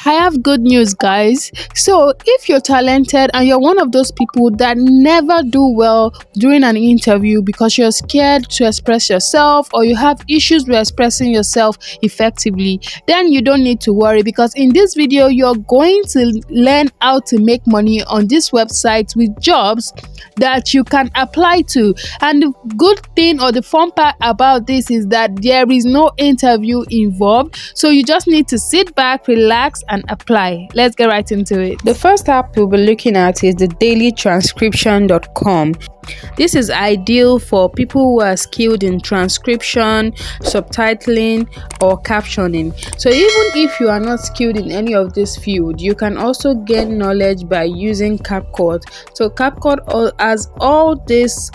I have good news, guys. So, if you're talented and you're one of those people that never do well during an interview because you're scared to express yourself or you have issues with expressing yourself effectively, then you don't need to worry, because in this video, you're going to learn how to make money on this website with jobs that you can apply to. And the good thing or the fun part about this is that there is no interview involved. So you just need to sit back, relax, and apply. Let's get right into it. The first app we'll be looking at is the dailytranscription.com. This is ideal for people who are skilled in transcription, subtitling, or captioning. So even if you are not skilled in any of this field, you can also gain knowledge by using CapCut. So CapCut has all these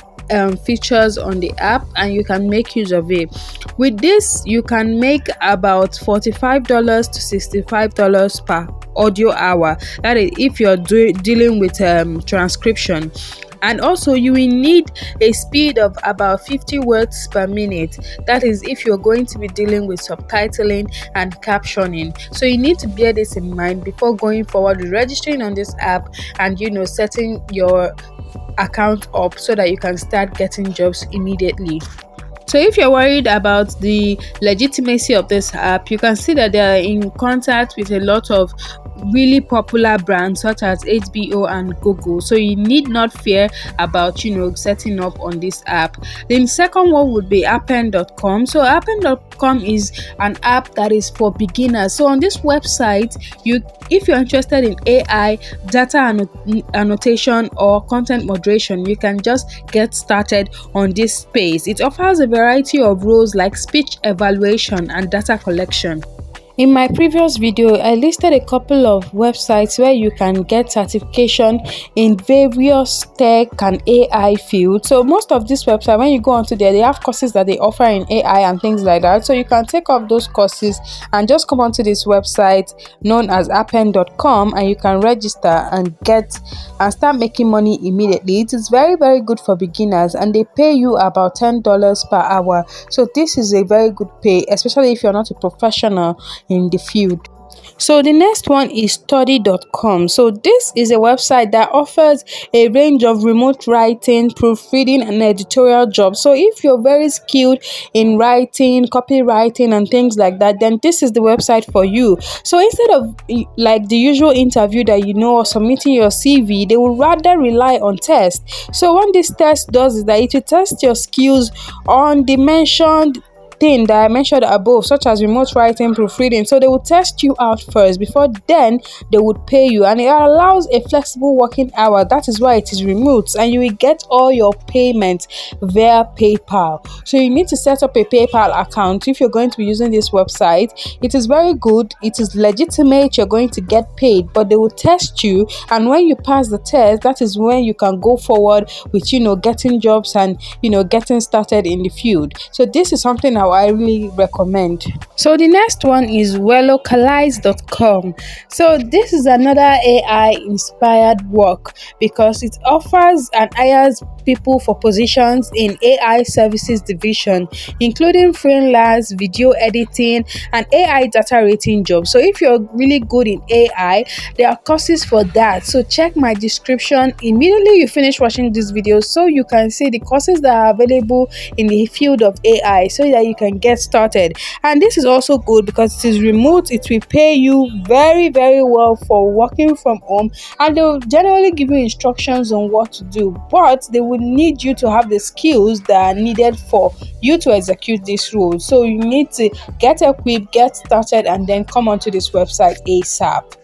features on the app, and you can make use of it. With this, you can make about $45 to $65 per audio hour. That is if you're dealing with transcription. And also you will need a speed of about 50 words per minute. That is if you're going to be dealing with subtitling and captioning. So you need to bear this in mind before going forward with registering on this app and setting your account up so that you can start getting jobs immediately. So if you're worried about the legitimacy of this app, you can see that they are in contact with a lot of really popular brands such as HBO and Google. So you need not fear about setting up on this app. The second one would be appen.com. So appen.com is an app that is for beginners. So on this website, if you're interested in AI, data annotation, or content moderation, you can just get started on this space. It offers a variety of roles like speech evaluation and data collection. In my previous video, I listed a couple of websites where you can get certification in various tech and AI fields. So most of these websites, when you go onto there, they have courses that they offer in AI and things like that. So you can take up those courses and just come onto this website known as appen.com, and you can register and start making money immediately. It is very, very good for beginners, and they pay you about $10 per hour. So this is a very good pay, especially if you're not a professional in the field. So the next one is study.com. So this is a website that offers a range of remote writing, proofreading, and editorial jobs. So if you're very skilled in writing, copywriting, and things like that, then this is the website for you. So instead of like the usual interview that or submitting your CV, they will rather rely on tests. So what this test does is that it will test your skills on the mentioned thing that I mentioned above, such as remote writing, proofreading. So they will test you out first before then they would pay you, and it allows a flexible working hour. That is why it is remote, and you will get all your payments via PayPal. So you need to set up a PayPal account if you're going to be using this website. It is very good, it is legitimate, you're going to get paid, but they will test you, and when you pass the test, that is when you can go forward with getting jobs and getting started in the field. So this is something I really recommend. So the next one is wellocalize.com. So this is another AI inspired work because it offers and hires people for positions in AI services division, including freelance, video editing, and AI data rating jobs. So if you're really good in AI, there are courses for that. So check my description immediately you finish watching this video so you can see the courses that are available in the field of AI so that you can get started. And this is also good because it is remote. It will pay you very, very well for working from home, and they will generally give you instructions on what to do, but they will need you to have the skills that are needed for you to execute this role. So you need to get equipped, get started, and then come onto this website ASAP.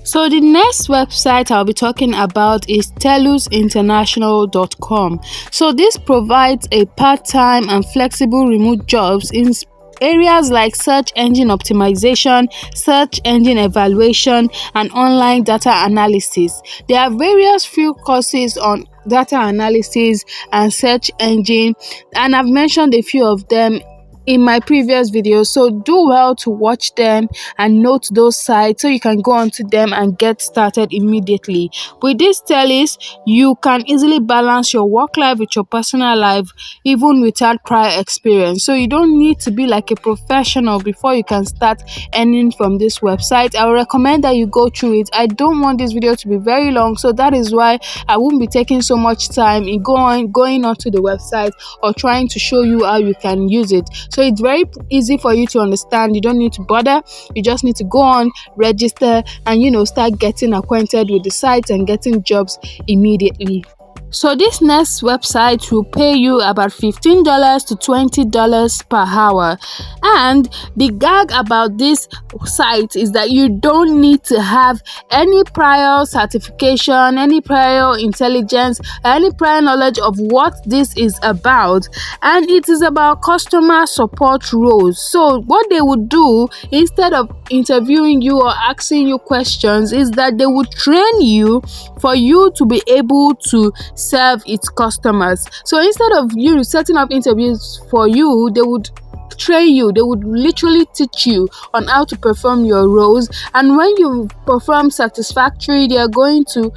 So the next website I'll be talking about is telusinternational.com. So this provides a part-time and flexible remote jobs in areas like search engine optimization, search engine evaluation, and online data analysis. There are various free courses on data analysis and search engine, and I've mentioned a few of them in my previous videos, so do well to watch them and note those sites so you can go onto them and get started immediately. With this Tellis, you can easily balance your work life with your personal life even without prior experience. So you don't need to be like a professional before you can start earning from this website. I would recommend that you go through it. I don't want this video to be very long, so that is why I won't be taking so much time in going onto the website or trying to show you how you can use it. So it's very easy for you to understand. You don't need to bother. You just need to go on, register, and start getting acquainted with the site and getting jobs immediately. So this next website will pay you about $15 to $20 per hour. And the gag about this site is that you don't need to have any prior certification, any prior intelligence, any prior knowledge of what this is about. And it is about customer support roles. So what they would do, instead of interviewing you or asking you questions, is that they would train you for you to be able to serve its customers. So instead of you setting up interviews for you, they would train you. They would literally teach you on how to perform your roles, and when you perform satisfactory, they are going to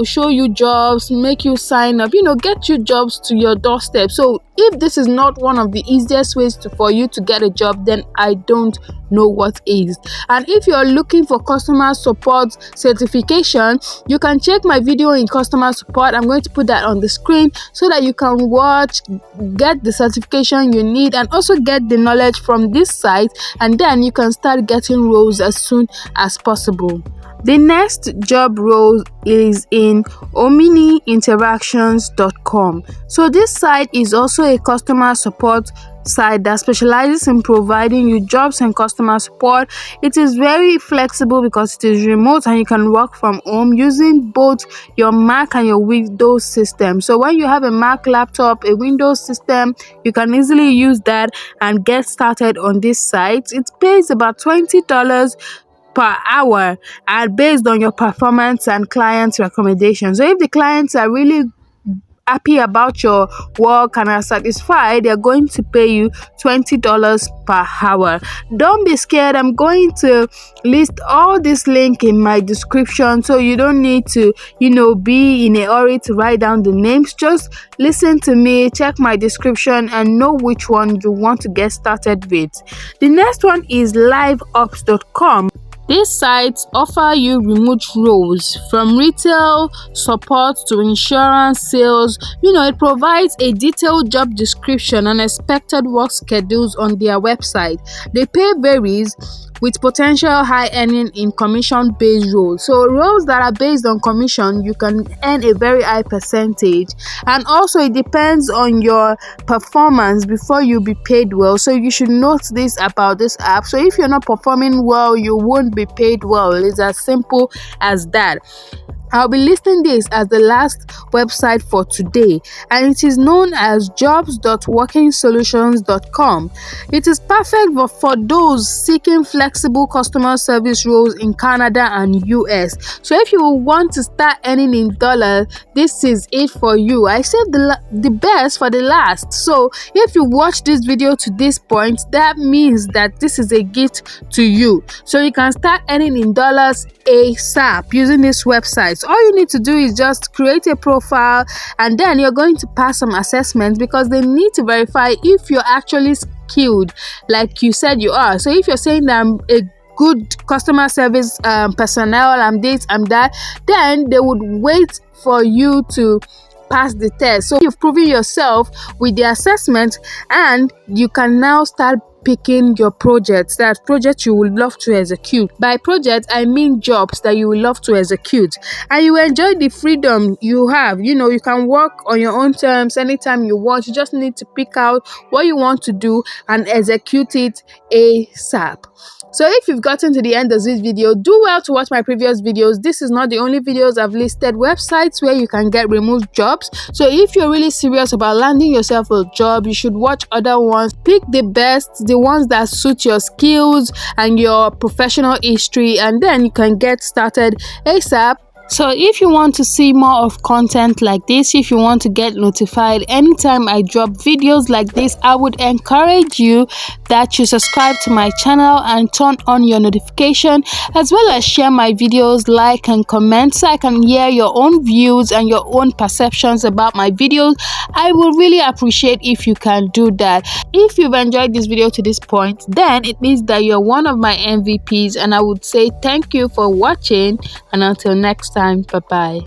show you jobs, make you sign up, get you jobs to your doorstep. So if this is not one of the easiest ways for you to get a job, then I don't know what is. And if you're looking for customer support certification, you can check my video in customer support. I'm going to put that on the screen so that you can watch, get the certification you need, and also get the knowledge from this site, and then you can start getting roles as soon as possible. The next job role is in omniinteractions.com. So this site is also a customer support site that specializes in providing you jobs and customer support. It is very flexible because it is remote and you can work from home using both your Mac and your Windows system. So when you have a Mac laptop, a Windows system, you can easily use that and get started on this site. It pays about $20 per hour and based on your performance and clients' recommendations. So if the clients are really happy about your work and are satisfied, they're going to pay you $20 per hour. Don't be scared. I'm going to list all this link in my description, so you don't need to be in a hurry to write down the names. Just listen to me, check my description, and know which one you want to get started with. The next one is liveops.com. These sites offer you remote roles from retail support to insurance sales. It provides a detailed job description and expected work schedules on their website. The pay varies with potential high earning in commission-based roles. So roles that are based on commission, you can earn a very high percentage, and also it depends on your performance before you be paid well. So you should note this about this app. So if you're not performing well, you won't be paid well. It's as simple as that. I'll be listing this as the last website for today, and it is known as jobs.workingsolutions.com. It is perfect for those seeking flexible customer service roles in Canada and US. So if you want to start earning in dollars, this is it for you. I saved the best for the last. So if you watch this video to this point, that means that this is a gift to you. So you can start earning in dollars ASAP using this website. All you need to do is just create a profile, and then you're going to pass some assessments because they need to verify if you're actually skilled like you said you are. So if you're saying that I'm a good customer service personnel, I'm this, I'm that, then they would wait for you to pass the test. So you've proven yourself with the assessment, and you can now start picking your projects, that project you would love to execute. By project, I mean jobs that you would love to execute, and you enjoy the freedom you have. You can work on your own terms anytime you want. You just need to pick out what you want to do and execute it ASAP. So if you've gotten to the end of this video, do well to watch my previous videos. This is not the only videos. I've listed websites where you can get remote jobs. So if you're really serious about landing yourself a job, you should watch other ones. Pick the best, the ones that suit your skills and your professional history, and then you can get started ASAP. So if you want to see more of content like this, if you want to get notified anytime I drop videos like this, I would encourage you that you subscribe to my channel and turn on your notification, as well as share my videos, like and comment, so I can hear your own views and your own perceptions about my videos. I will really appreciate if you can do that. If you've enjoyed this video to this point, then it means that you're one of my MVPs, and I would say thank you for watching, and until next time, bye bye.